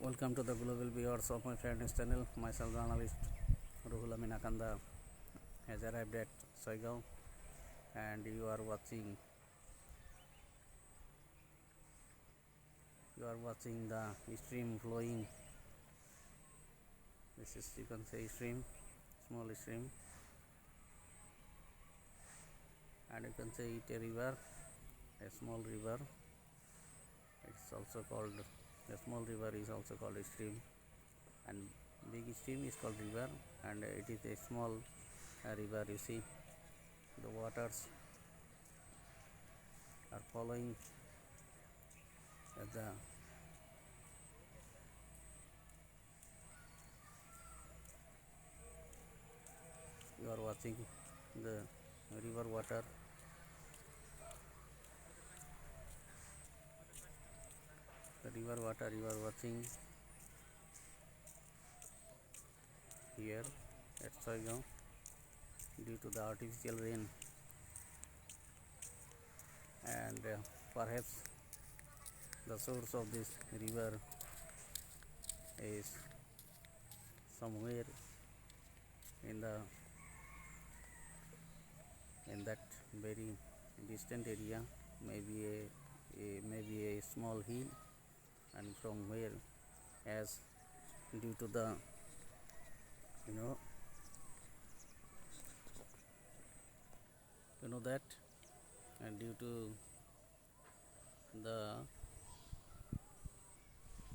Welcome to the global viewers of my fairness channel. Myself, journalist Ruhul Amin Akanda, has arrived at Soigao, and you are watching the stream flowing. This is, you can say, stream, small stream, and you can say it a river, a small river. It's also called, a small river is also called a stream, and big stream is called river, and it is a small river. You see the waters are following the you are watching the river water, you are watching here at Soigao. Due to the artificial rain, and perhaps the source of this river is somewhere in the in that very distant area, maybe a small hill, and from where, as due to the you know that, and due to the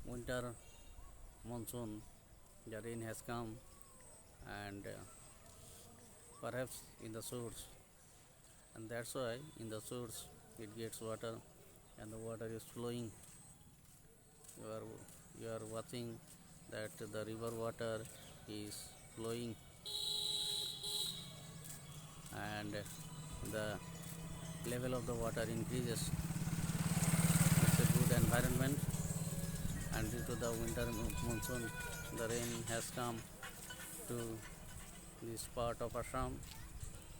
winter monsoon, the rain has come, and perhaps in the source, and that's why in the source it gets water, and the water is flowing. You are watching that the river water is flowing, and the level of the water increases. It's a good environment, and due to the winter monsoon, the rain has come to this part of Assam,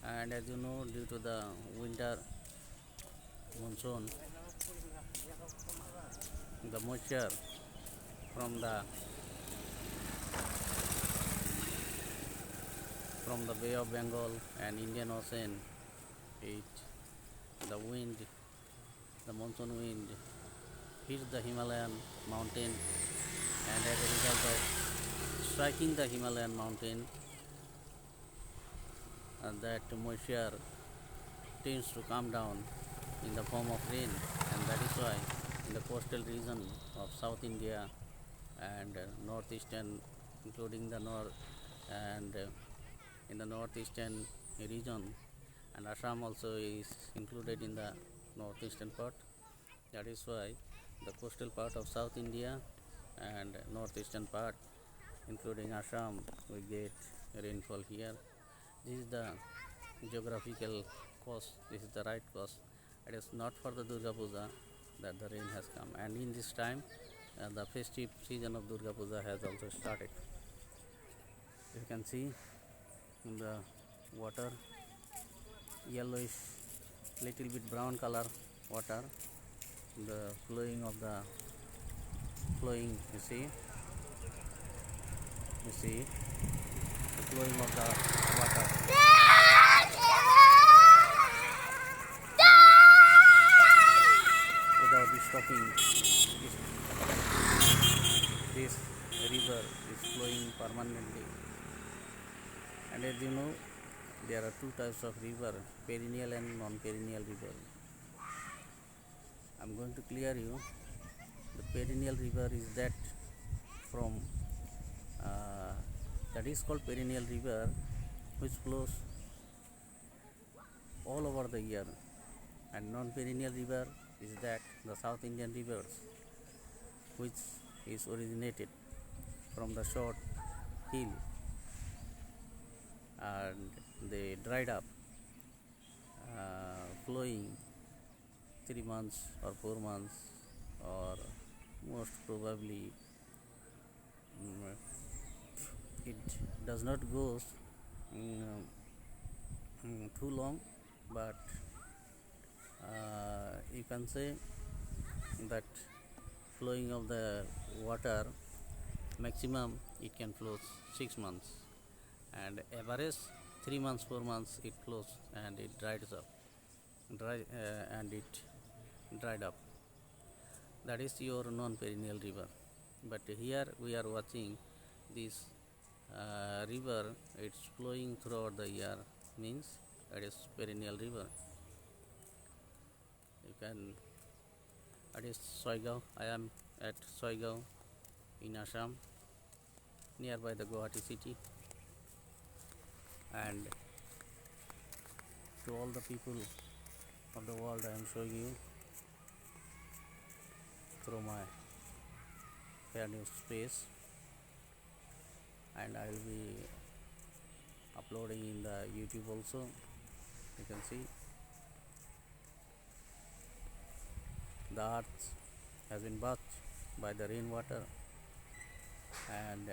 and as you know, due to the winter monsoon, the moisture from the Bay of Bengal and Indian Ocean, the monsoon wind hits the Himalayan mountain, and as a result of striking the Himalayan mountain, that moisture tends to come down in the form of rain, and that is why in the coastal region of South India and northeastern, including the north, and in the northeastern region, and Assam also is included in the northeastern part. That is why the coastal part of South India and northeastern part, including Assam, we get rainfall here. This is the geographical cause, this is the right cause. It is not for the Durga Puja that the rain has come, and in this time the festive season of Durga Puja has also started. You can see in the water, yellowish, little bit brown color water, the flowing, you see the flowing of the water, without stopping. This river is flowing permanently, and as you know, there are two types of river, perennial and non-perennial river. I am going to clear you. The perennial river is from that is called perennial river, which flows all over the year, and non-perennial river is that the South Indian rivers, which is originated from the short hill, and they dried up, flowing 3 months or 4 months, or most probably it does not go too long, but you can say that flowing of the water maximum it can flow 6 months, and average 3 months 4 months it flows and it dries up, and it dried up. That is your non-perennial river. But here we are watching this river, it's flowing throughout the year, means it is perennial river. You can, it is Soigao. I am at Soigao in Assam, nearby the Guwahati city, and to all the people of the world I am showing you through my Fair News space, and I will be uploading in the YouTube also. You can see the earth has been bathed by the rainwater, and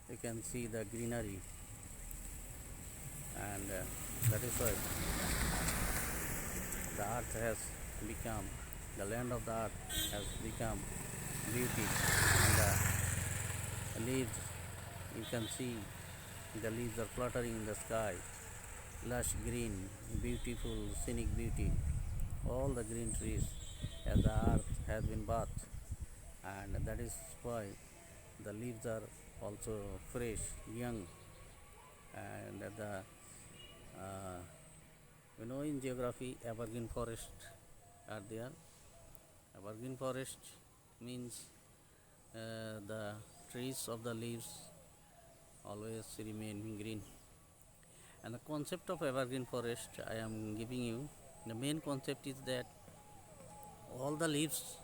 you can see the greenery, and that is why the earth has become, the land of the earth has become beauty, and the leaves, you can see the leaves are fluttering in the sky, lush green, beautiful scenic beauty, all the green trees as the earth has been bathed, and that is why the leaves are also fresh, young, and the in geography evergreen forest are there. Evergreen forest means the trees of the leaves always remain green. And the concept of evergreen forest I am giving you, the main concept is that all the leaves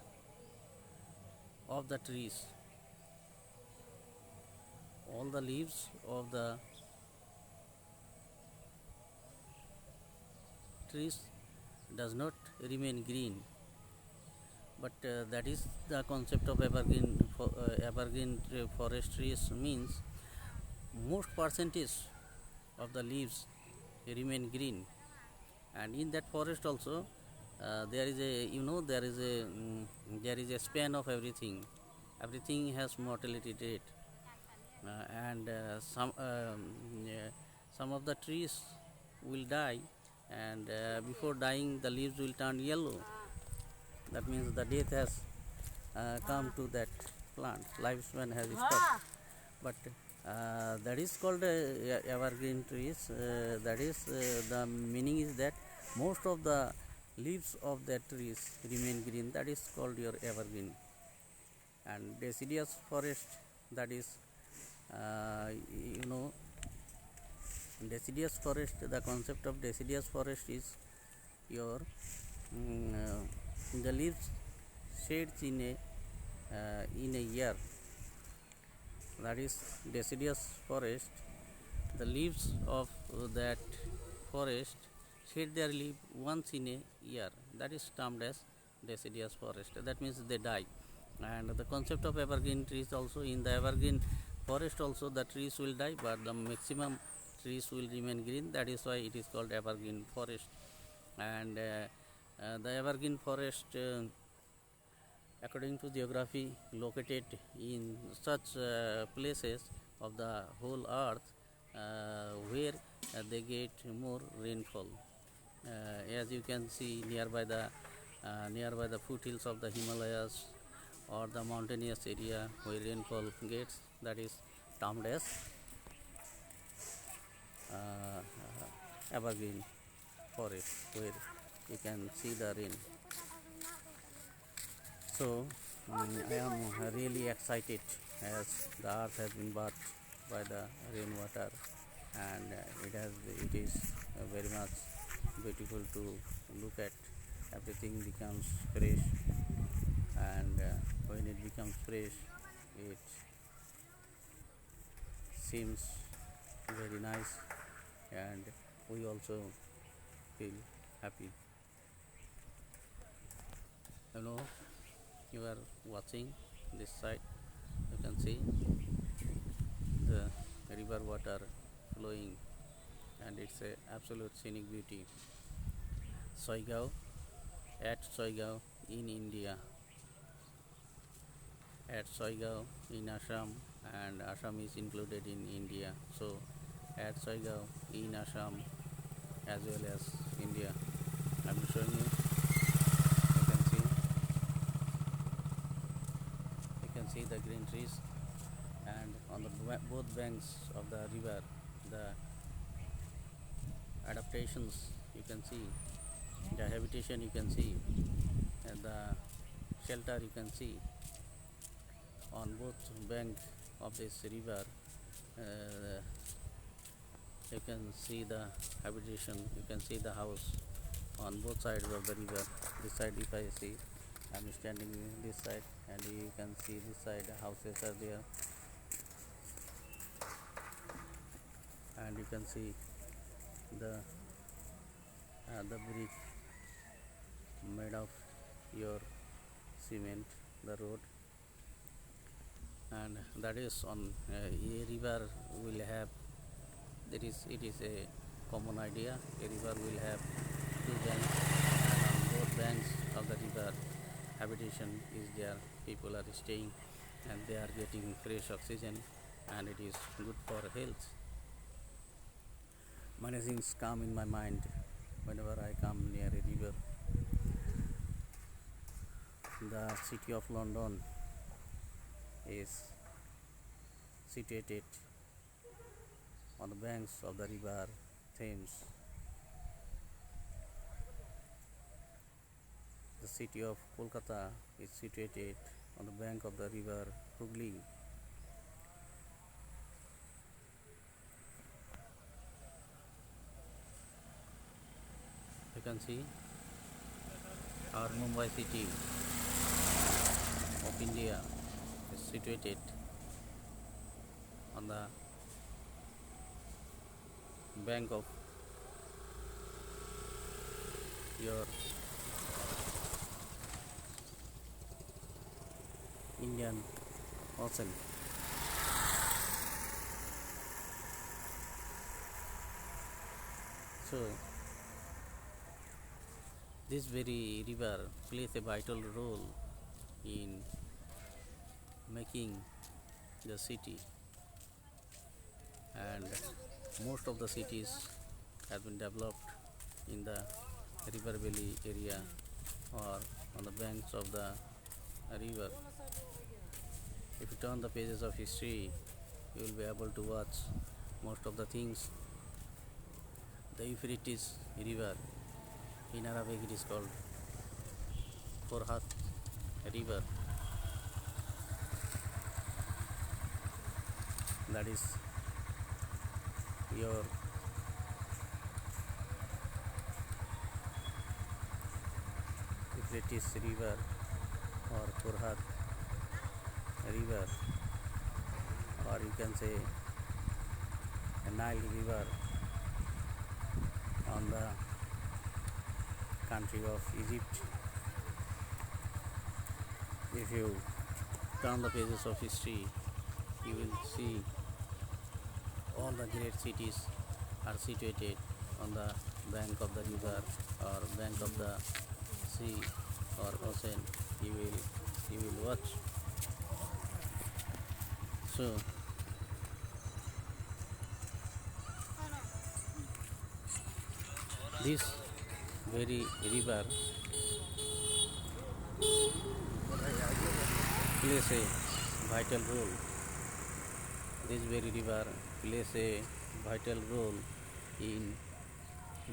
of the trees, all the leaves of the trees does not remain green, but that is the concept of evergreen forest trees, means most percentage of the leaves remain green, and in that forest also there is a there is a span of everything. Everything has mortality rate, and some of the trees will die, and before dying the leaves will turn yellow. That means the death has come to that plant, lifespan has stopped. But that is called evergreen trees. That is the meaning is that most of the leaves of that trees remain green. That is called your evergreen. And deciduous forest, that is deciduous forest. The concept of deciduous forest is your the leaves shades in a year. That is deciduous forest. The leaves of that forest shed their leaf once in a year. That is termed as deciduous forest. That means they die. And the concept of evergreen trees also, in the evergreen forest also the trees will die, but the maximum trees will remain green. That is why it is called evergreen forest. And the evergreen forest, according to geography, located in such places of the whole earth where they get more rainfall. As you can see nearby the foothills of the Himalayas or the mountainous area where rainfall gets, that is termed as evergreen forest, where you can see the rain. So I am really excited as the earth has been bathed by the rainwater, and it is very much beautiful to look at. Everything becomes fresh, and when it becomes fresh, it seems very nice, and we also feel happy. You are watching this side, you can see the river water flowing, and it's a absolute scenic beauty. Soigao, at Soigao in India. at Soigao in Assam, and Assam is included in India. So at Soigao in Assam as well as India. I'm showing you. You can see the green trees, and on the both banks of the river, the adaptations you can see, the habitation you can see, and the shelter you can see on both banks of this river. Uh, you can see the habitation, you can see the house on both sides of the river. This side, if I see, I'm standing this side, and you can see this side houses are there, and you can see the brick made of your cement, the road, and that is on a river will have, it is a common idea. A river will have two banks, and on both banks of the river habitation is there, people are staying and they are getting fresh oxygen, and it is good for health. Many things come in my mind whenever I come near a river. The city of London is situated on the banks of the river Thames. The city of Kolkata is situated on the bank of the river Hooghly. You can see our Mumbai city of India is situated on the bank of your Indian Ocean. So this very river plays a vital role in making the city, and most of the cities have been developed in the river valley area or on the banks of the river. If you turn the pages of history, you will be able to watch most of the things. The Euphrates river, in Arabic it is called Farhat river, that is your Euphrates river or Farhat river, or you can say a Nile river on the country of Egypt. If you turn the pages of history, you will see all the great cities are situated on the bank of the river or bank of the sea or ocean. You will watch. So this very river plays a vital role. This very river plays a vital role in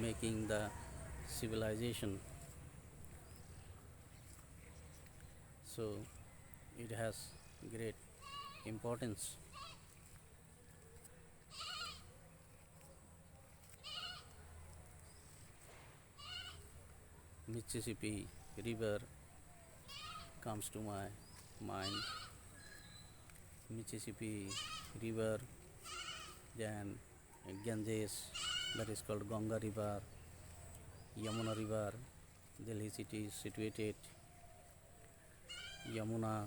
making the civilization. So it has great importance. Mississippi river comes to my mind. Mississippi river, then Ganges, that is called Ganga river, Yamuna river, Delhi city is situated, Yamuna,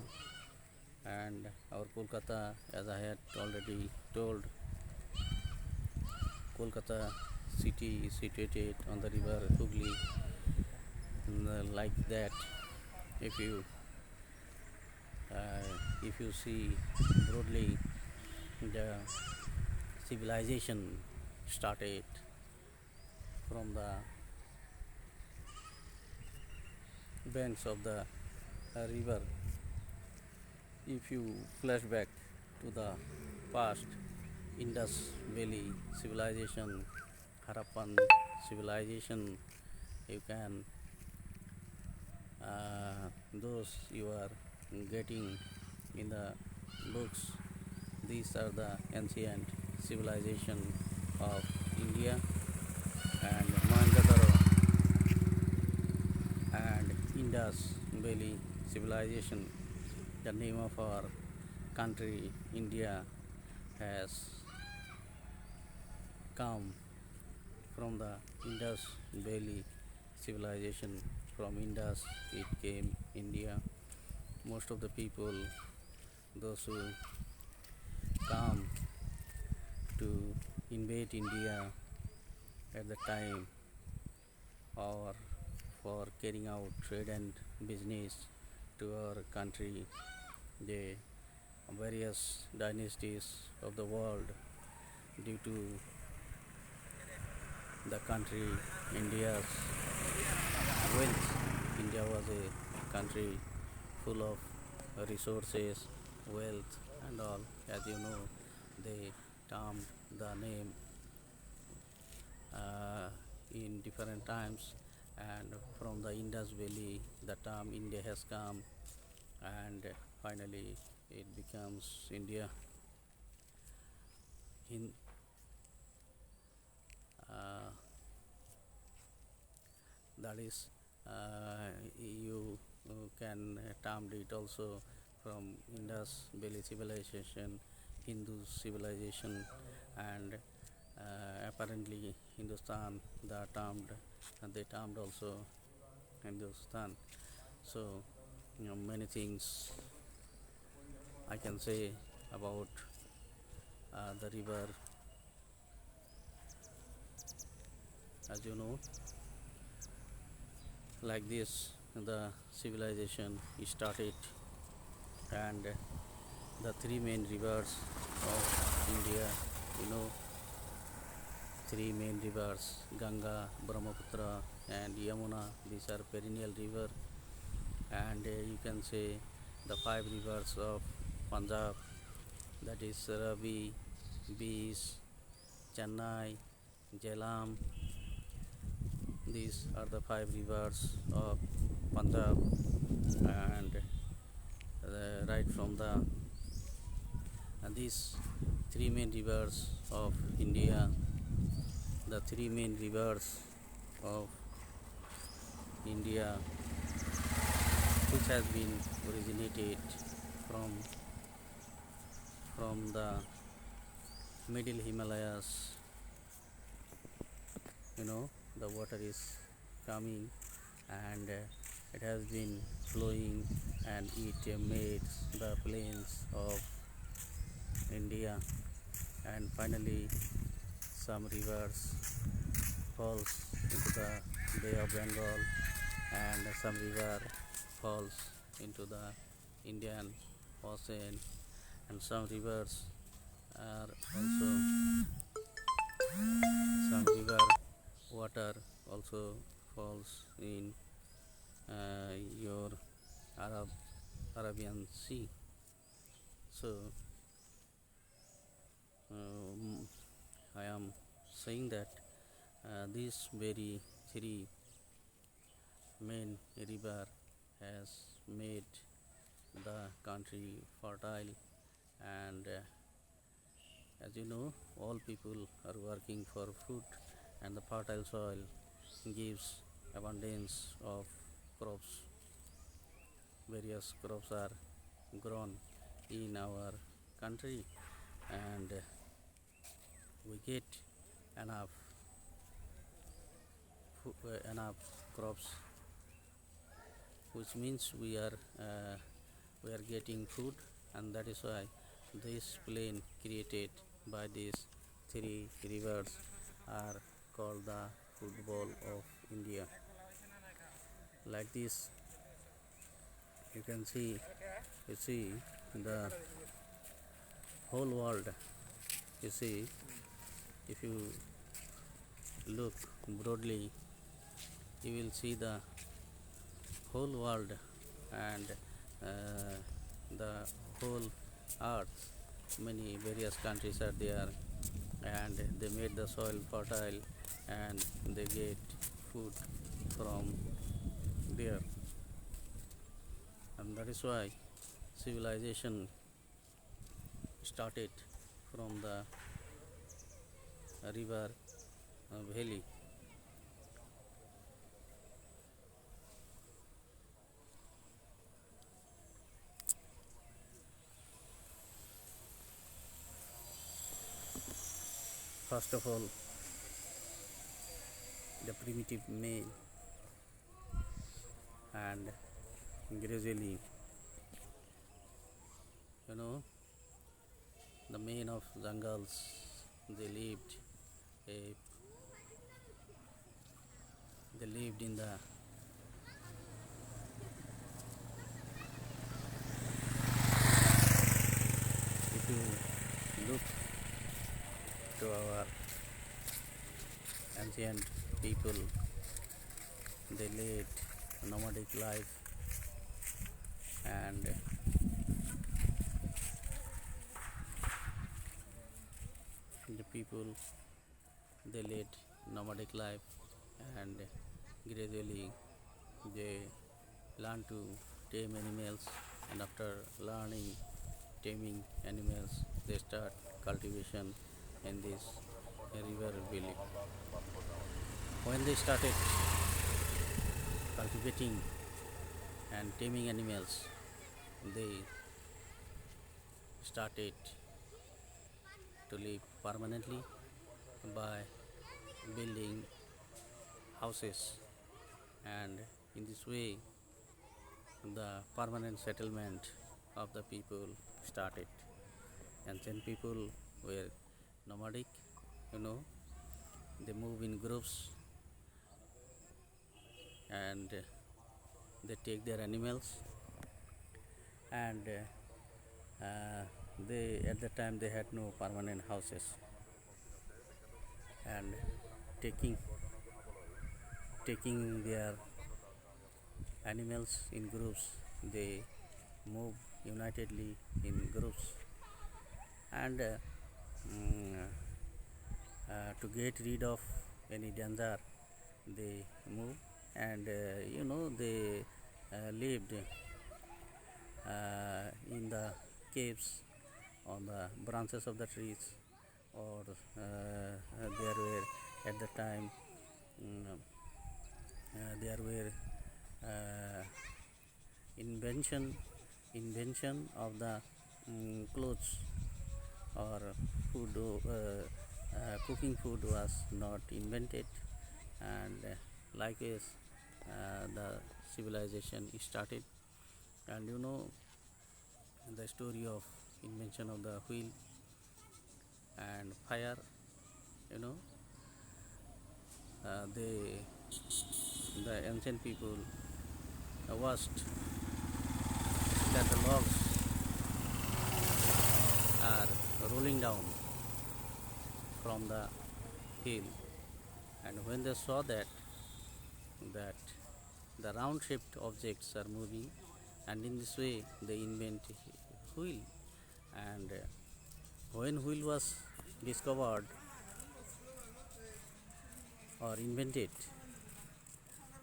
and our Kolkata, as I had already told, Kolkata city is situated on the river Hooghly. Like that, if you if you see broadly, the civilization started from the banks of the river. If you flash back to the past, Indus Valley civilization, Harappan civilization, you can those you are getting in the books. These are the ancient civilization of India, and Mohenjo-daro and Indus Valley civilization. The name of our country, India, has come from the Indus Valley civilization. From Indus, it came India. Most of the people, those who come to invade India at the time or for carrying out trade and business to our country, the various dynasties of the world, due to the country India's wealth. India was a country full of resources, wealth, and all. As you know, they termed the name in different times, and from the Indus Valley, the term India has come, and finally it becomes India. In uh, that is, you can term it also from Indus Valley civilization, Hindu civilization, and apparently Hindustan. They termed also Hindustan. So, many things I can say about the river. As you know, like this, the civilization started, and the three main rivers of India, you know, three main rivers, Ganga, Brahmaputra, and Yamuna. These are perennial river, and you can say the five rivers of Punjab, that is Ravi, Bees, Chennai, Jhelum. These are the five rivers of Punjab, and right from the these three main rivers of India, the three main rivers of India, which has been originated from the middle Himalayas. The water is coming, and it has been flowing, and it made the plains of India, and finally some rivers falls into the Bay of Bengal, and some river falls into the Indian Ocean, and some rivers are also some river water also falls in your Arabian Sea. So I am saying that these very three main river has made the country fertile, and as you know, all people are working for food, and the fertile soil gives abundance of crops. Various crops are grown in our country, and we get enough enough crops, which means we are getting food, and that is why this plain created by these three rivers are called the football of India. Like this, you can see the whole world. You see, if you look broadly, you will see the whole world and the whole earth. Many various countries are there, and they made the soil fertile, and they get food from there, and that is why civilization started from the river valley. First of all, the primitive man, and gradually, you know, the men of jungles, they lived a, they lived in the if you look to our ancient people, they led a nomadic life, and the people, they led nomadic life, and gradually they learn to tame animals, and after learning taming animals, they start cultivation in this river valley. When they started cultivating and taming animals, they started to live permanently by building houses, and in this way the permanent settlement of the people started. Ancient people were nomadic, you know, they move in groups, and they take their animals, and they at the time they had no permanent houses, and taking taking their animals in groups, they move unitedly in groups, and mm, to get rid of any danger, they move, and they lived in the caves, on the branches of the trees, or there were at the time mm, there were uh, invention of the clothes, or food, cooking food was not invented, and likewise the civilization started. And the story of invention of the wheel and fire, you know they the ancient people watched that the logs are rolling down from the hill, and when they saw that the round shaped objects are moving, and in this way they invent wheel. And when wheel was discovered or invented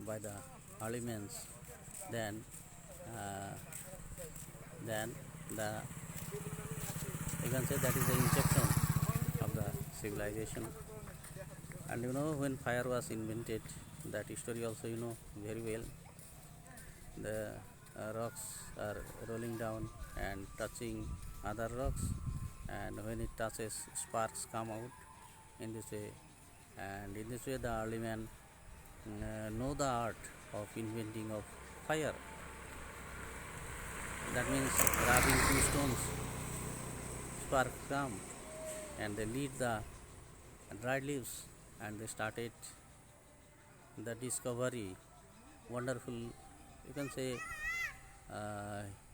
by the early men, then uh, then the you can say that is the inception of the civilization. And when fire was invented, that story also very well. The rocks are rolling down and touching other rocks, and when it touches, sparks come out in this way. And in this way the early man know the art of inventing of fire. That means rubbing two stones, sparks come, and they lit the dried leaves, and they started the discovery, wonderful, you can say,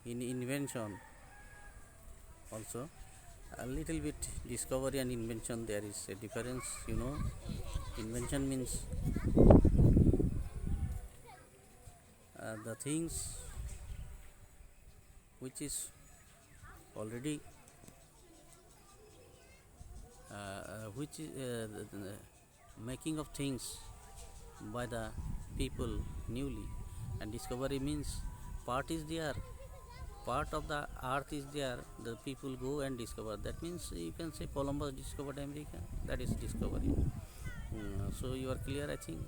in invention also. A little bit discovery and invention, there is a difference, Invention means the things which is already which is the making of things by the people newly, and discovery means part is there, part of the earth is there, the people go and discover. That means you can say Columbus discovered America, that is discovery. So you are clear, I think.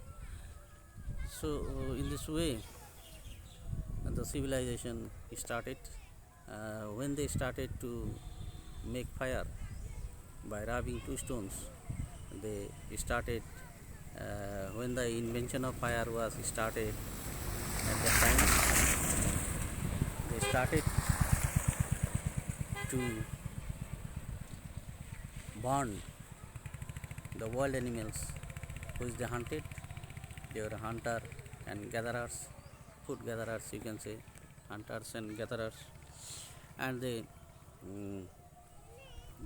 So in this way the civilization started. When they started to make fire by rubbing two stones, they started when the invention of fire was started, at that time they started to burn the wild animals which they hunted. They were hunter and gatherers, food gatherers, you can say, hunters and gatherers, and they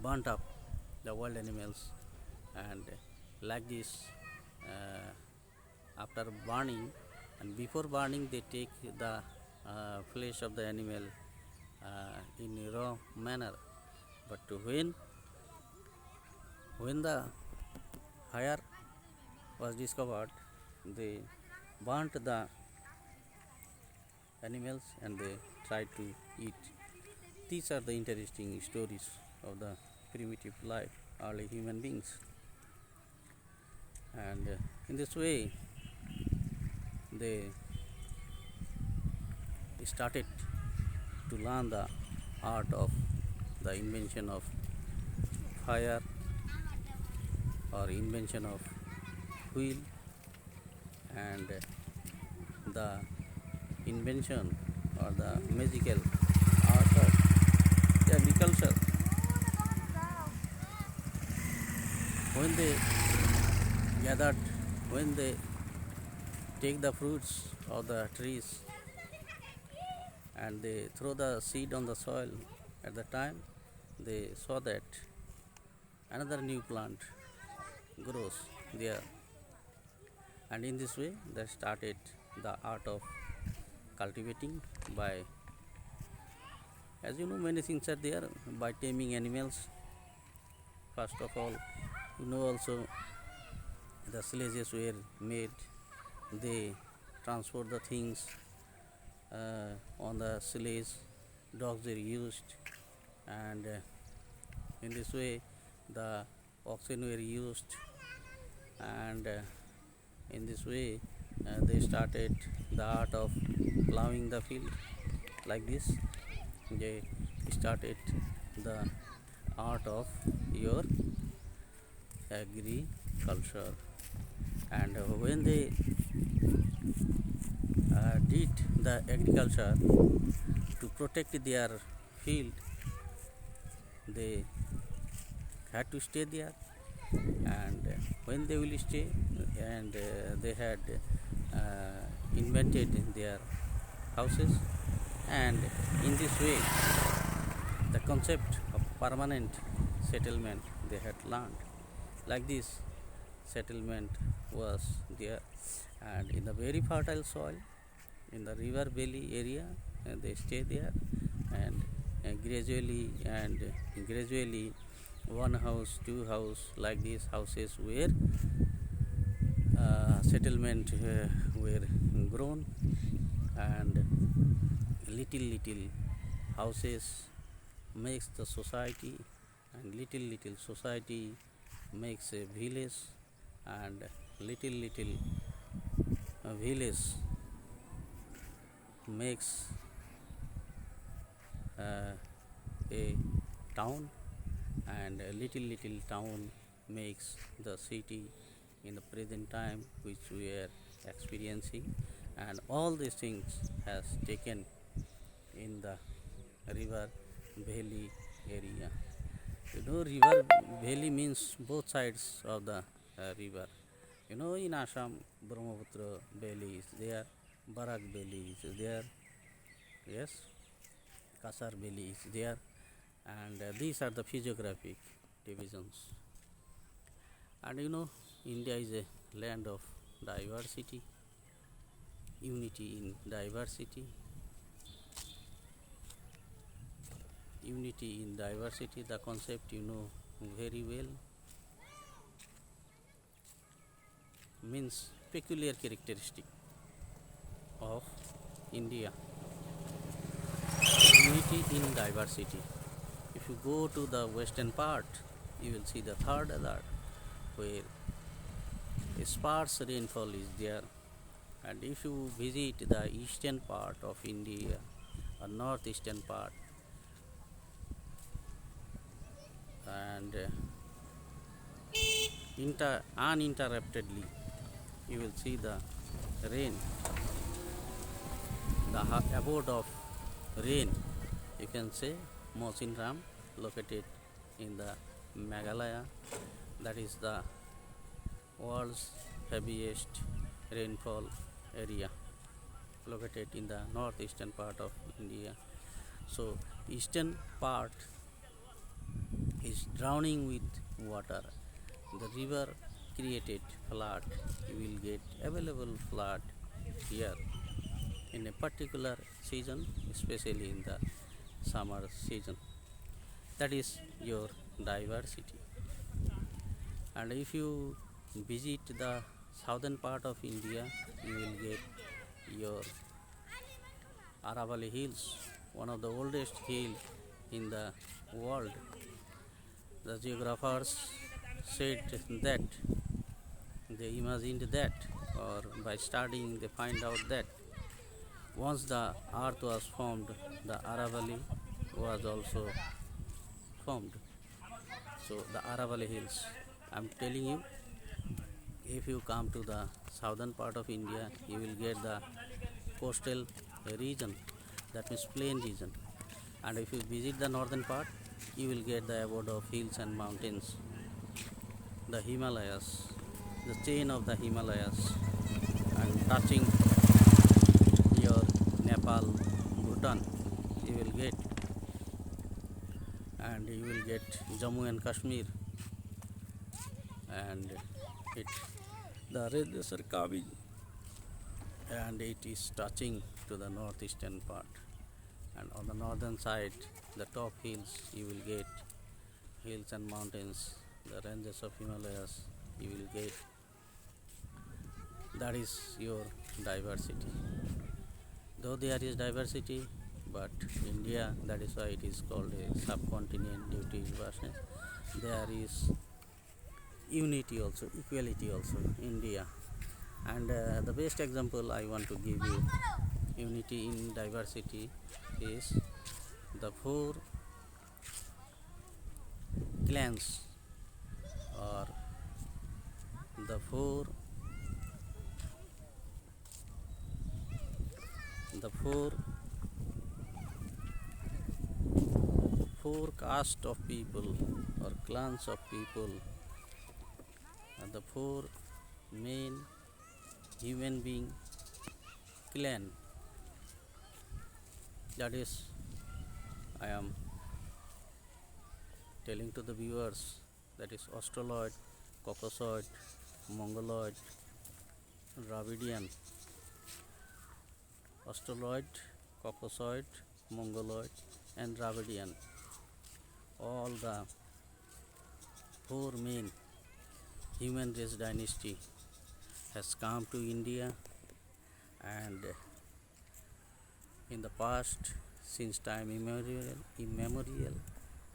burnt up the wild animals, and like this, after burning, and before burning they take the flesh of the animal in a raw manner. But when the fire was discovered, they burnt the animals and they tried to eat. These are the interesting stories of the primitive life, early human beings. And in this way they started to learn the art of the invention of fire, or invention of wheel, and the invention or the magical art of agriculture. When they gathered, when they take the fruits of the trees and they throw the seed on the soil, at the time they saw that another new plant grows there, and in this way they started the art of cultivating by, as you know, many things are there, by taming animals. First of all, also the sledges were made, they transport the things on the sledge, dogs were used, and in this way the oxen were used, and in this way they started the art of plowing the field. Like this they started the art of your agriculture. And when they did the agriculture to protect their field, they had to stay there, and when they will stay, and they had invented their houses, and in this way the concept of permanent settlement they had learned. Like this settlement was there, and in the very fertile soil in the river valley area, they stay there, and gradually one house, two house, like these houses were settlement were grown, and little houses makes the society, and little society makes a village, and little village makes a town, and a little town makes the city in the present time which we are experiencing. And all these things has taken in the river valley area. River valley means both sides of the river. In Assam, Brahmaputra valley is there, Barak valley is there, yes, Kasar valley is there, and these are the physiographic divisions. And India is a land of diversity, unity in diversity, unity in diversity, the concept you know very well, means peculiar characteristic of India, unity in diversity. If you go to the western part, you will see the third alert where a sparse rainfall is there, and if you visit the eastern part of India or northeastern part, and uninterruptedly you will see the rain, the abode of rain, you can say Mawsynram, located in the Meghalaya, that is the world's heaviest rainfall area, located in the northeastern part of India. So eastern part is drowning with water. The river created flood. You will get available flood here in a particular season, especially in the summer season. That is your diversity. And if you visit the southern part of India, you will get your Aravalli Hills, one of the oldest hills in the world. The geographers said that they imagined that, or by studying they find out that once the earth was formed, the Aravalli was also formed. So the Aravalli Hills, I'm telling you, if you come to the southern part of India, you will get the coastal region, that means plain region. And if you visit the northern part, you will get the abode of hills and mountains, the Himalayas, the chain of the Himalayas, and touching your Nepal, Bhutan, you will get, and you will get Jammu and Kashmir, and the rains are coming, and it is touching to the northeastern part. And on the northern side, the top hills, you will get hills and mountains, the ranges of Himalayas, you will get. That is your diversity. Though there is diversity, but India, that is why it is called a subcontinent due to its vastness. There is unity also, equality also, India. And the best example I want to give you, unity in diversity, is the four clans, or the four caste of people or clans of people, and the four main human being clan. That is, I am telling to the viewers, that is Australoid, Caucasoid, Mongoloid, Dravidian. Australoid, Caucasoid, Mongoloid, and Dravidian. All the four main human race dynasty has come to India, and in the past, since time immemorial,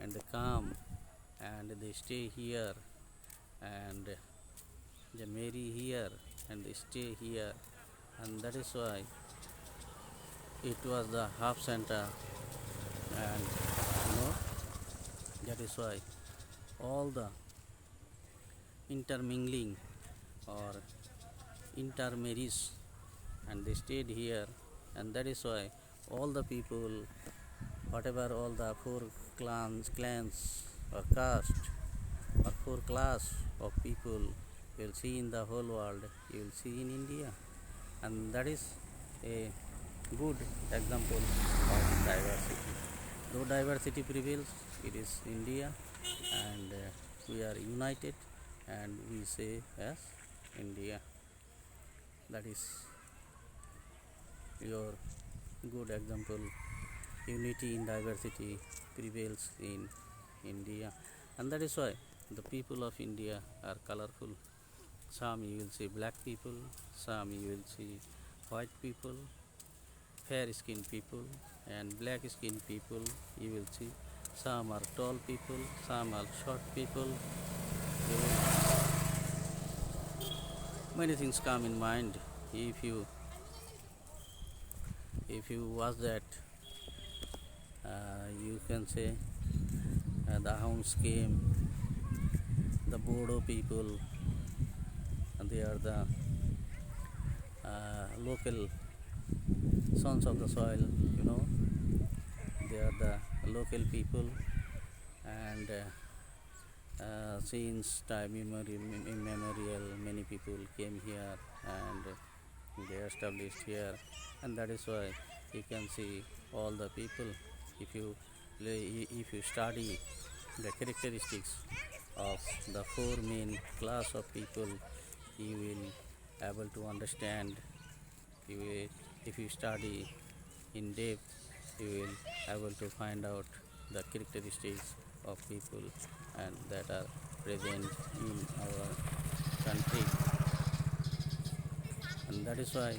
and they come and they stay here, and they marry here, and they stay here, and that is why it was the hub center, and that is why all the intermingling or intermarries, and they stayed here, and that is why all the people, whatever all the four clans or caste or four class of people you will see in the whole world, you will see in India, and that is a good example of diversity. Though diversity prevails, it is India, and we are united, and we say as India. That is your good example. Unity in diversity prevails in India, and that is why the people of India are colorful. Some you will see black people, some you will see white people, fair skinned people, and black skinned people. You will see some are tall people, some are short people. You will, many things come in mind if you watch that. You can say the Hounds came, the Bodo people, and they are the local sons of the soil, you know. They are the local people, and since time immemorial, many people came here and they established here, and that is why you can see all the people. If you study the characteristics of the four main class of people, you will able to understand. If you study in depth, you will able to find out the characteristics of people and that are present in our country, and that is why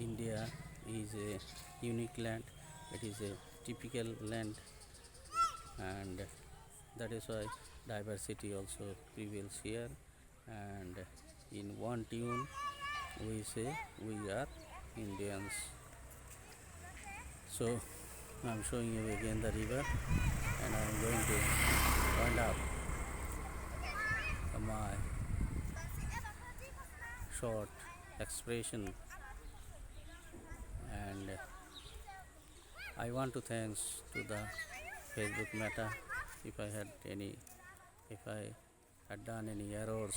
India is a unique land. It is a typical land, and that is why diversity also prevails here, and in one tune we say we are Indians. So I'm showing you again the river, and I'm going to wind up my short expression, and I want to thanks to the Facebook Meta. If I had done any errors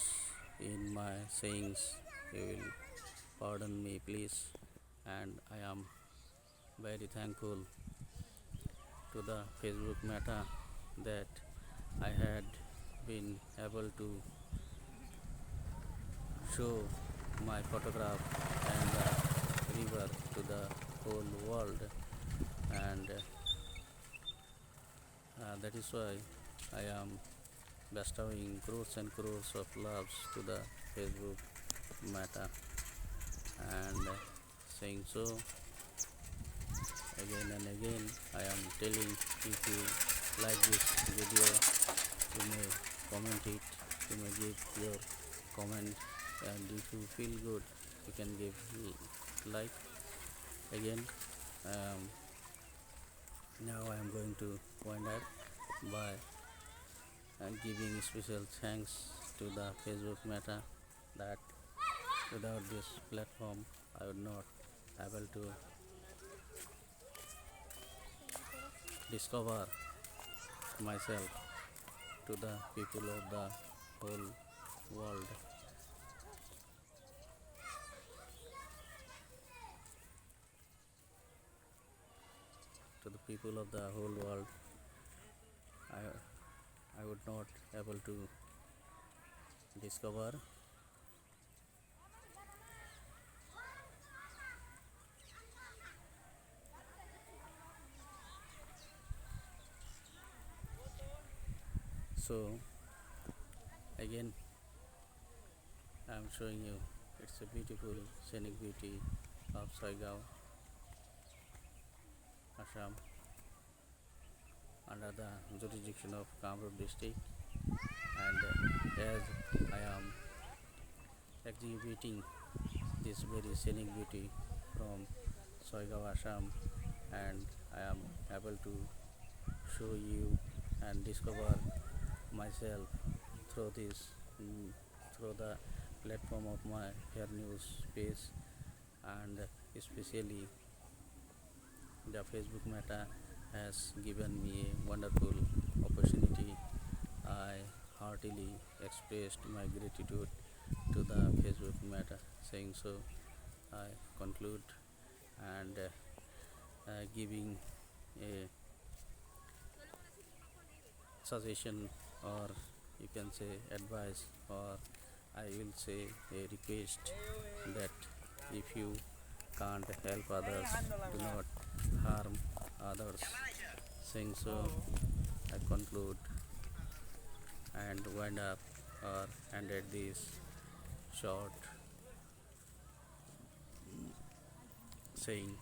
in my sayings, you will pardon me please, and I am very thankful to the Facebook Meta that I had been able to show my photograph and the river to the whole world, and that is why I am bestowing crores and crores of loves to the Facebook Meta, and saying so again and again. I am telling, if you like this video, you may comment it, you may give your comment, and if you feel good, you can give like. Again, now I am going to wind up by giving special thanks to the Facebook Meta, that without this platform I would not able to discover myself to the people of the whole world. To the people of the whole world, I would not able to discover. So again, I am showing you, it's a beautiful scenic beauty of Soigao, Assam, under the jurisdiction of Kamrup district, and as I am exhibiting this very scenic beauty from Soigao, Assam, and I am able to show you and discover myself through this, through the platform of my Fair News page, and especially the Facebook Meta has given me a wonderful opportunity. I heartily expressed my gratitude to the Facebook Meta. Saying so, I conclude, and giving a suggestion, or you can say advice, or I will say a request that if you can't help others, do not harm others. Saying so, I conclude and wind up or ended this short saying.